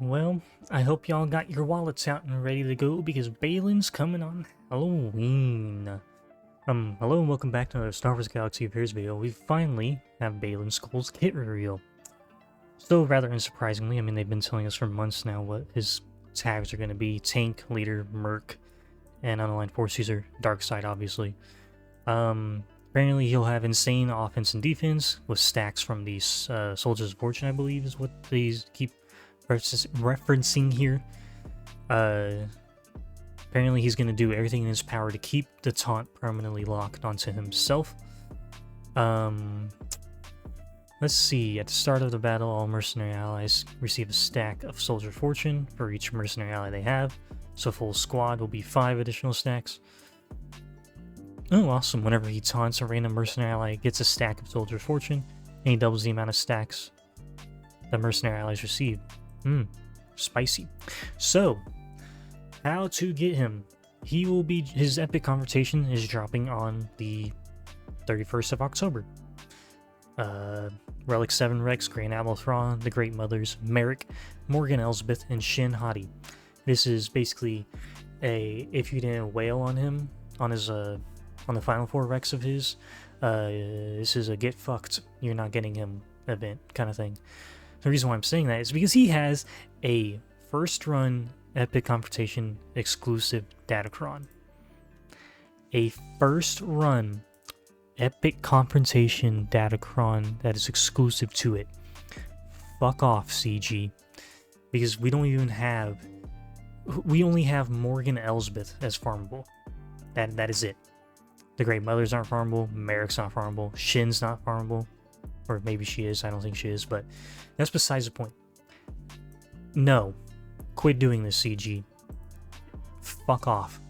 Well, I hope y'all got your wallets out and ready to go because Baylan's coming on Halloween. Hello and welcome back to another Star Wars Galaxy Appears video. We finally have Baylan Skull's kit reveal. So rather unsurprisingly, I mean they've been telling us for months now what his tags are going to be: Tank, Leader, Merc, and Unaligned Force User, Dark Side obviously. Apparently he'll have insane offense and defense with stacks from these Soldiers of Fortune, I believe is what these keep referencing here. Apparently he's going to do everything in his power to keep the taunt permanently locked onto himself. Let's see, at the start of the battle, all mercenary allies receive a stack of Soldier of Fortune for each mercenary ally they have, so full squad will be 5 additional stacks. Oh, awesome. Whenever he taunts a random mercenary ally, it gets a stack of Soldier of Fortune, and he doubles the amount of stacks that mercenary allies receive. Spicy. So, how to get him? He will be, his epic confrontation is dropping on the 31st of October. Relic 7 Rex, Grand Admiral Thrawn, the Great Mothers, Merrick, Morgan Elsbeth, and Shin Hati. This is basically if you didn't wail on him, on his, on the final 4 Rex of his, this is a get fucked, you're not getting him event kind of thing. The reason why I'm saying that is because he has a first run epic confrontation exclusive Datacron. A first run epic confrontation Datacron that is exclusive to it. Fuck off, CG. Because we only have Morgan Elsbeth as farmable. That is it. The Great Mothers aren't farmable, Merrick's not farmable, Shin's not farmable. Or maybe she is, I don't think she is, but that's besides the point. No. Quit doing this, CG. Fuck off.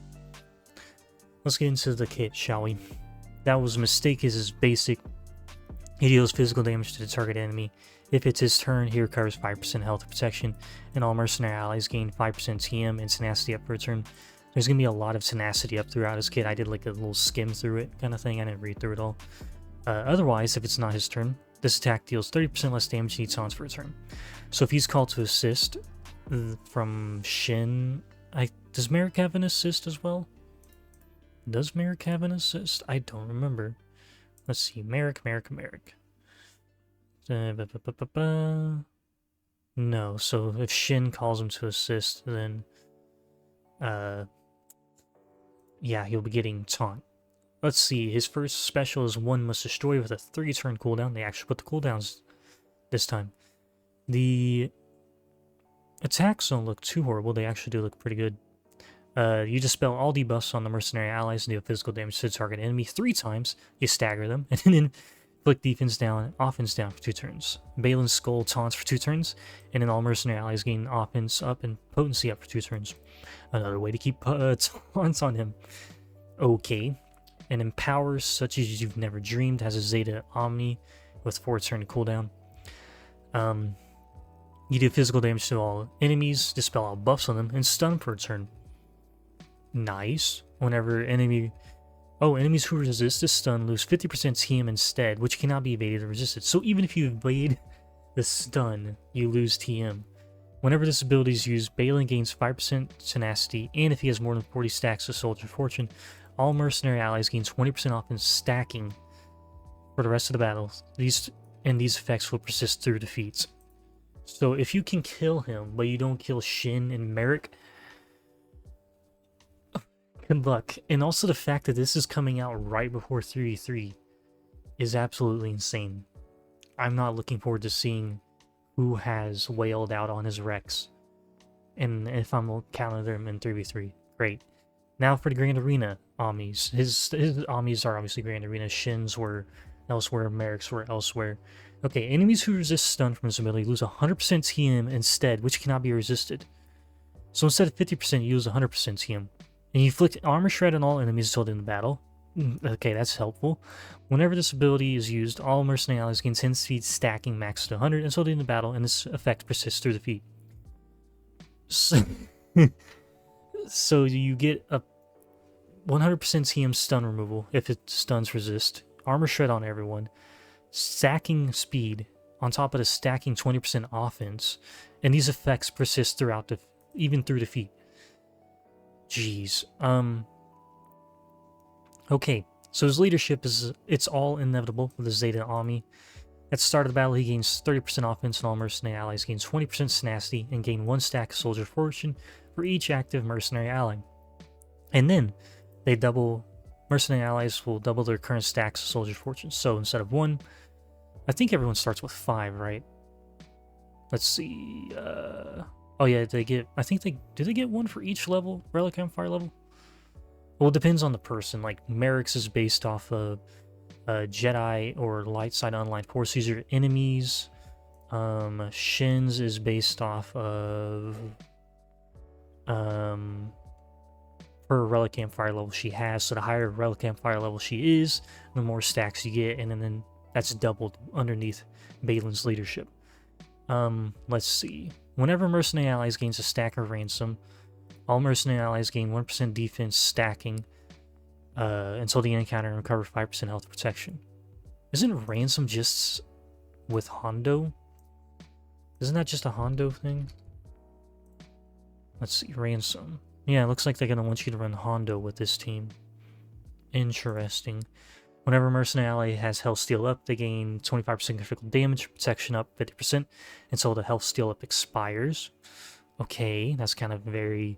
Let's get into the kit, shall we? That was a mistake, is his basic. He deals physical damage to the target enemy. If it's his turn, he recovers 5% health protection, and all mercenary allies gain 5% TM and tenacity up for a turn. There's going to be a lot of tenacity up throughout his kit. I did like a little skim through it kind of thing. I didn't read through it all. Otherwise, if it's not his turn, this attack deals 30% less damage and he taunts for a turn. So if he's called to assist from Shin, does Merrick have an assist as well? Does Merrick have an assist? I don't remember. Let's see, Merrick. No, so if Shin calls him to assist, then yeah, he'll be getting taunt. Let's see, his first special is One Must Destroy with a 3-turn cooldown. They actually put the cooldowns this time. The attacks don't look too horrible. They actually do look pretty good. You dispel all debuffs on the mercenary allies and deal physical damage to the target enemy 3 times. You stagger them, and then inflict defense down, offense down for 2 turns. Baylan's Skull taunts for 2 turns, and then all mercenary allies gain offense up and potency up for 2 turns. Another way to keep taunts on him. Okay. And empowers such as you've never dreamed, has a Zeta Omni with 4-turn cooldown. You do physical damage to all enemies, dispel all buffs on them, and stun for a turn. Nice. Whenever enemies who resist this stun lose 50% TM instead, which cannot be evaded or resisted. So even if you evade the stun, you lose TM. Whenever this ability is used, Baylan gains 5% tenacity, and if he has more than 40 stacks of Soldier of Fortune, all mercenary allies gain 20% off in stacking for the rest of the battle. These effects will persist through defeats. So if you can kill him, but you don't kill Shin and Merrick, good luck. And also the fact that this is coming out right before 3v3 is absolutely insane. I'm not looking forward to seeing who has wailed out on his Rex. And if I'm counting them in 3v3, great. Now for the Grand Arena Omnis. His Omnis are obviously Grand Arena. Shin's were elsewhere. Merrick's were elsewhere. Okay, enemies who resist stun from this ability lose 100% TM instead, which cannot be resisted. So instead of 50%, you lose 100% TM. And you inflict armor shred on all enemies until the end of the battle. Okay, that's helpful. Whenever this ability is used, all mercenary allies gain 10 speed stacking max to 100 until the end of the battle, and this effect persists through the defeat. So you get a 100% TM stun removal if it stuns resist, armor shred on everyone, stacking speed on top of the stacking 20% offense, And these effects persist throughout even through defeat. Jeez. Okay, so his leadership it's all inevitable with the Zeta Ami. At the start of the battle, he gains 30% offense and all mercenary allies gain 20% tenacity and gain 1 stack of soldier fortune for each active mercenary ally. And then mercenary allies will double their current stacks of soldier fortune. So instead of 1, I think everyone starts with 5, right? Let's see. Oh yeah, do they get 1 for each level, Relic Campfire level? Well, it depends on the person. Like, Merrick's is based off of Jedi or light side online force user enemies. Shin's is based off of her Relic Campfire level she has. So the higher Relic Campfire level she is, the more stacks you get, and then that's doubled underneath Baylan's leadership. Let's see. Whenever mercenary allies gains a stack of ransom, all mercenary allies gain 1% defense stacking until the encounter and recover 5% health protection. Isn't ransom just with Hondo? Isn't that just a Hondo thing? Let's see, ransom. Yeah, it looks like they're going to want you to run Hondo with this team. Interesting. Whenever a mercenary ally has health steal up, they gain 25% critical damage, protection up 50% until the health steal up expires. Okay, that's kind of very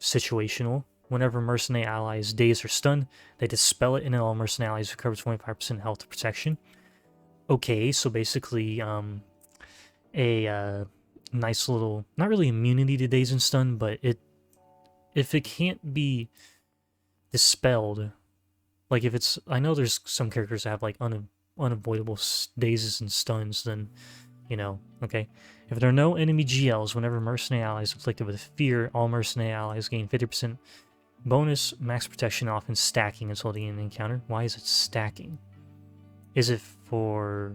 situational. Whenever mercenary allies dazed or stunned, they dispel it, and then all mercenary allies recover 25% health protection. Okay, so basically, a nice little, not really immunity to daze and stun, but if it can't be dispelled, like if it's, I know there's some characters that have like unavoidable dazes and stuns, then, you know, okay. If there are no enemy GLs, whenever mercenary allies afflicted with fear, all mercenary allies gain 50% bonus max protection off and stacking until the end of the encounter. Why is it stacking? Is it for...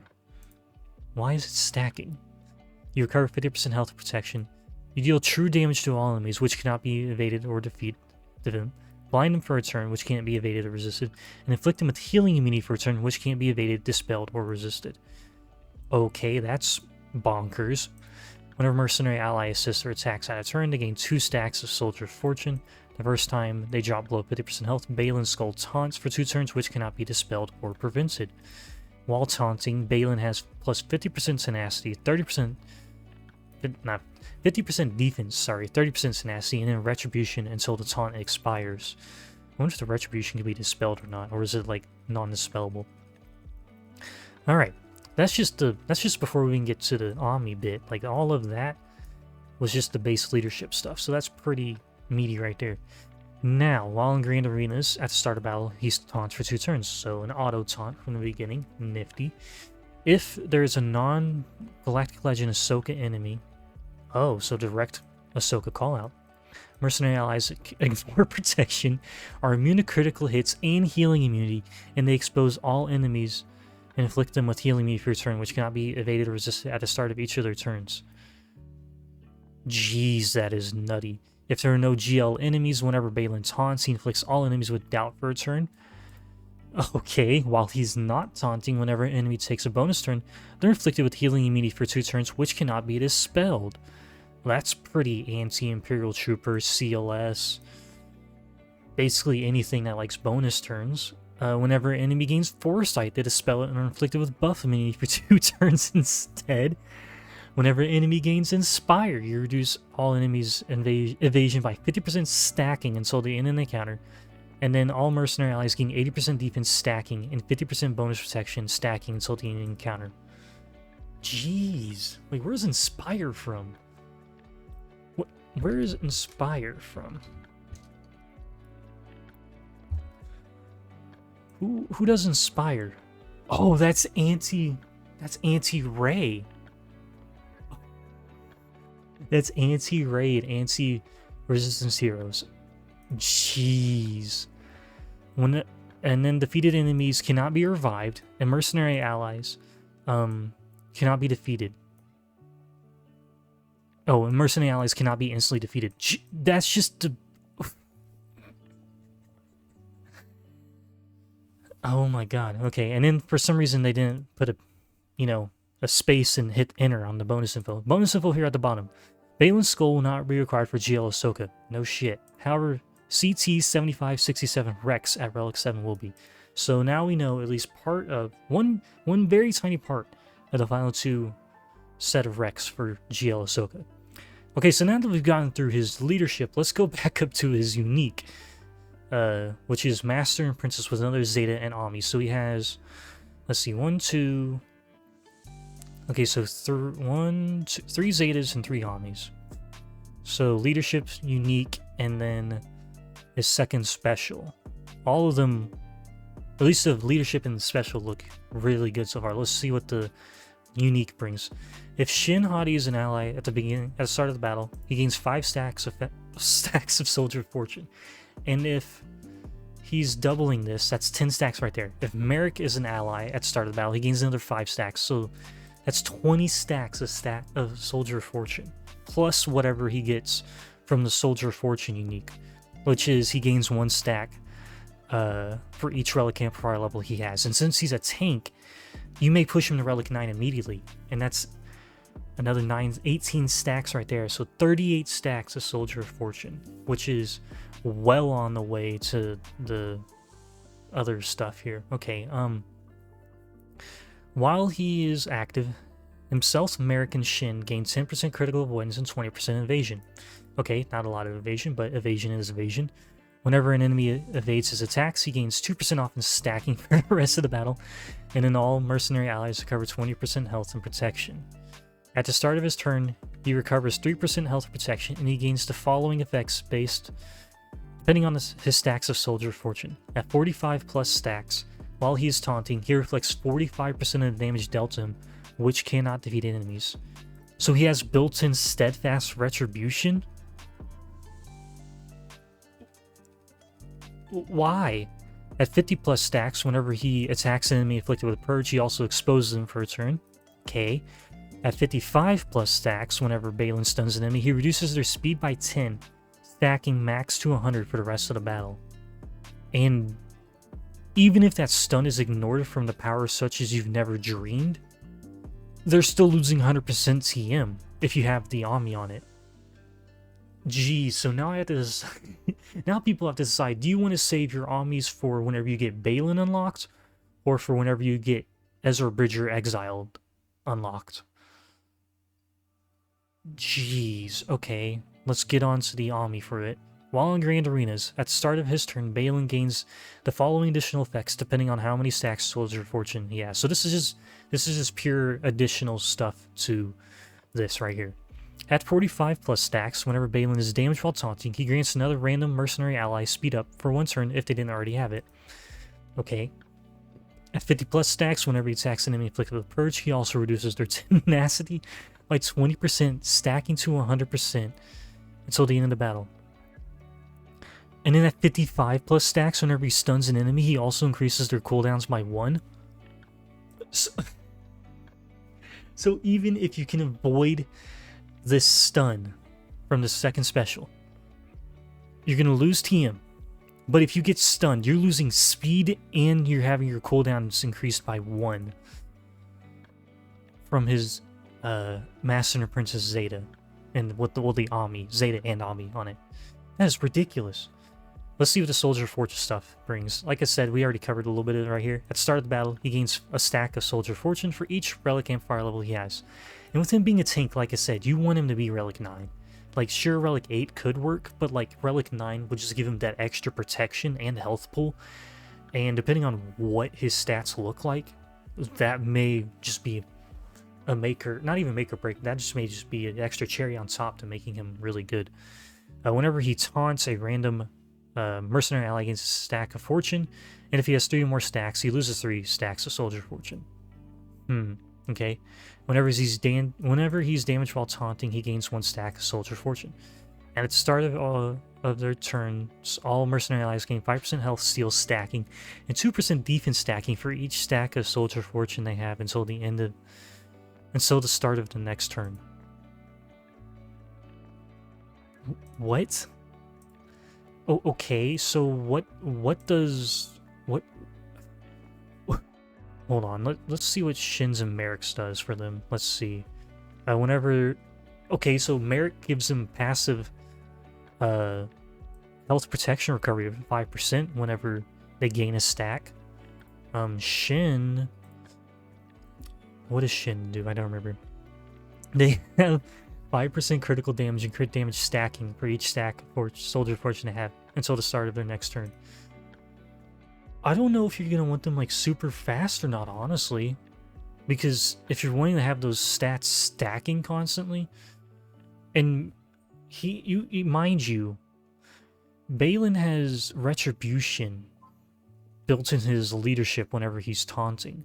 Why is it stacking? You recover 50% health protection. You deal true damage to all enemies, which cannot be evaded or defeated. Blind them for a turn, which can't be evaded or resisted. And inflict them with healing immunity for a turn, which can't be evaded, dispelled, or resisted. Okay, that's bonkers. Whenever mercenary ally assists or attacks at a turn, they gain 2 stacks of soldier fortune. The first time they drop below 50% health, Baylan Skull taunts for 2 turns, which cannot be dispelled or prevented. While taunting, Baylan has plus 50% tenacity, 50% defense, 30% tenacity, and then retribution until the taunt expires. I wonder if the retribution can be dispelled or not, or is it like non-dispellable? Alright, that's just before we even get to the Omni bit. Like, all of that was just the base leadership stuff, so that's pretty meaty right there. Now, while in Grand Arenas, at the start of battle, he taunts for 2 turns, so an auto taunt from the beginning, nifty. If there's a non-Galactic Legend Ashoka enemy, oh, so direct Ashoka callout, mercenary allies ignore protection, are immune to critical hits and healing immunity, and they expose all enemies and inflict them with healing immunity for your turn, which cannot be evaded or resisted at the start of each of their turns. Jeez, that is nutty. If there are no GL enemies, whenever Baylan taunts, he inflicts all enemies with doubt for a turn. Okay, while he's not taunting, whenever an enemy takes a bonus turn, they're inflicted with healing immunity for 2 turns, which cannot be dispelled. That's pretty anti-Imperial Trooper, CLS, basically anything that likes bonus turns. Whenever an enemy gains Foresight, they dispel it and are inflicted with buff immunity for 2 turns instead. Whenever an enemy gains Inspire, you reduce all enemies' evasion by 50% stacking until the end of the encounter. And then all mercenary allies gain 80% defense stacking and 50% bonus protection stacking until the end of the encounter. Jeez. Wait, where's Inspire from? Where is Inspire from? Who does Inspire? Oh, that's anti-Ray. That's anti-raid, anti-resistance heroes. Jeez. And then defeated enemies cannot be revived, and mercenary allies cannot be defeated. Oh, and mercenary allies cannot be instantly defeated. That's just the... Oh my god. Okay, and then for some reason they didn't put a a space and hit enter on the bonus info. Bonus info here at the bottom. Baylan's skull will not be required for GL Ashoka. No shit. However, CT 7567 Rex at Relic 7 will be. So now we know at least part of one very tiny part of the final 2 set of Rex for GL Ashoka. Okay, so now that we've gotten through his leadership, let's go back up to his unique, which is Master and Princess with another Zeta and Ami. So he has, let's see, 1, 2. Okay, so 3 Zetas and 3 Amis. So leadership, unique, and then his second special. All of them, at least the leadership and the special, look really good so far. Let's see what the unique brings. If Shin Hati is an ally at the start of the battle, he gains 5 stacks of Soldier of Fortune. And if he's doubling this, that's 10 stacks right there. If Merrick is an ally at the start of the battle, he gains another 5 stacks. So that's 20 stacks of Soldier of Fortune, plus whatever he gets from the Soldier of Fortune unique, which is he gains 1 stack for each Relic Amplifier level he has. And since he's a tank, you may push him to Relic 9 immediately, and that's another 18 stacks right there. So 38 stacks of Soldier of Fortune, which is well on the way to the other stuff here. Okay, while he is active, himself, Merrick, and Shin gain 10% critical avoidance and 20% evasion. Okay, not a lot of evasion, but evasion is evasion. Whenever an enemy evades his attacks, he gains 2% off in stacking for the rest of the battle, and then all mercenary allies recover 20% health and protection. At the start of his turn, he recovers 3% health and protection, and he gains the following effects based depending on his stacks of Soldier of Fortune. At 45 plus stacks, while he is taunting, he reflects 45% of the damage dealt to him, which cannot defeat enemies. So he has built-in steadfast retribution? Why? At 50 plus stacks, whenever he attacks an enemy afflicted with a purge, he also exposes them for a turn. Okay. At 55 plus stacks, whenever Baylan stuns an enemy, he reduces their speed by 10, stacking max to 100 for the rest of the battle. And even if that stun is ignored from the power such as you've never dreamed, they're still losing 100% TM if you have the Ami on it. Geez, so now I have to now people have to decide, do you want to save your Amis for whenever you get Baylan unlocked, or for whenever you get Ezra Bridger exiled unlocked? Jeez, okay, let's get on to the Ami for it. While in Grand Arenas, at the start of his turn, Baylan gains the following additional effects depending on how many stacks Soldier of Fortune he has. So this is just pure additional stuff to this right here. At 45 plus stacks, whenever Baylan is damaged while taunting, he grants another random mercenary ally speed up for 1 turn if they didn't already have it. Okay. At 50 plus stacks, whenever he attacks an enemy afflicted with Purge, he also reduces their tenacity by 20%, stacking to 100% until the end of the battle. And then at 55 plus stacks, whenever he stuns an enemy, he also increases their cooldowns by 1. So even if you can avoid this stun from the second special, you're going to lose TM. But if you get stunned, you're losing speed and you're having your cooldowns increased by 1 from his Master and Princess Zeta, and with the Ami, Zeta and Ami on it. That is ridiculous. Let's see what the Soldier of Fortune stuff brings. Like I said, we already covered a little bit of it right here. At the start of the battle, he gains a stack of Soldier of Fortune for each Relic Amplifier level he has. And with him being a tank, like I said, you want him to be Relic 9. Like, sure, Relic 8 could work, but like Relic 9 would just give him that extra protection and health pool. And depending on what his stats look like, that may just be a not even make or break, that just may just be an extra cherry on top to making him really good. Whenever he taunts a random mercenary ally gains a stack of fortune, and if he has 3 or more stacks, he loses 3 stacks of Soldier Fortune. Okay. Whenever he's damaged while taunting, he gains 1 stack of Soldier Fortune. And at the start of their turns, all mercenary allies gain 5% health steal stacking and 2% defense stacking for each stack of Soldier Fortune they have until the start of the next turn. What? Oh, okay, so what Hold on, let's see what Shins and Merrick's does for them. Let's see. Whenever... Okay, so Merrick gives them passive health protection recovery of 5% whenever they gain a stack. Shin... What does Shin do? I don't remember. They have 5% critical damage and crit damage stacking for each stack for Soldier Fortune to have until the start of their next turn. I don't know if you're going to want them like super fast or not, honestly. Because if you're wanting to have those stats stacking constantly, and mind you, Baylan has Retribution built in his leadership whenever he's taunting.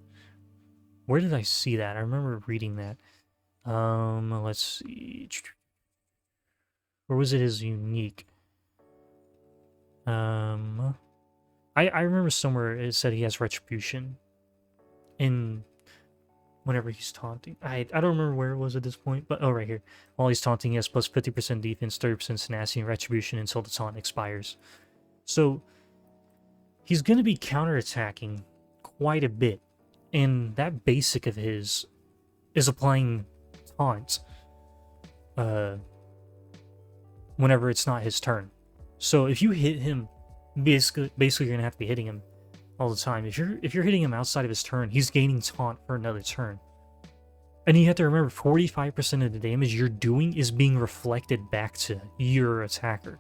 Where did I see that? I remember reading that. Let's see. Or was it his unique? I remember somewhere it said he has Retribution in whenever he's taunting. I don't remember where it was at this point, but oh, right here. While he's taunting, he has plus 50% defense, 30% tenacity, and Retribution until the taunt expires. So he's going to be counterattacking quite a bit, and that basic of his is applying taunt whenever it's not his turn. So if you hit him, basically you're gonna have to be hitting him all the time. If you're hitting him outside of his turn, he's gaining taunt for another turn. And you have to remember 45% of the damage you're doing is being reflected back to your attacker.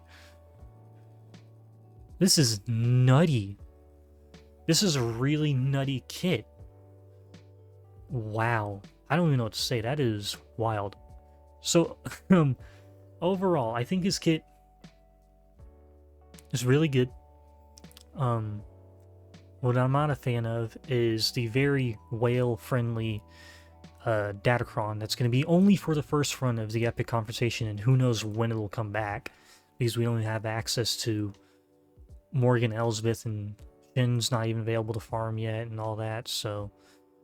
This is nutty. This is a really nutty kit. Wow. I don't even know what to say. That is wild. So, overall, I think his kit is really good. What I'm not a fan of is the very whale-friendly Datacron that's going to be only for the first run of the Epic Confrontation, and who knows when it'll come back, because we only have access to Morgan Elsbeth, and Shin's not even available to farm yet, and all that, so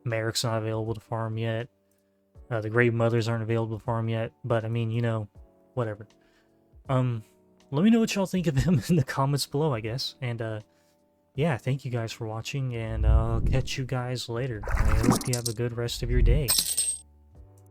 Merrick's not available to farm yet. The Great Mothers aren't available to farm yet, but I mean, you know, whatever. Let me know what y'all think of him in the comments below, I guess. And, yeah, thank you guys for watching, and I'll catch you guys later. I hope you have a good rest of your day.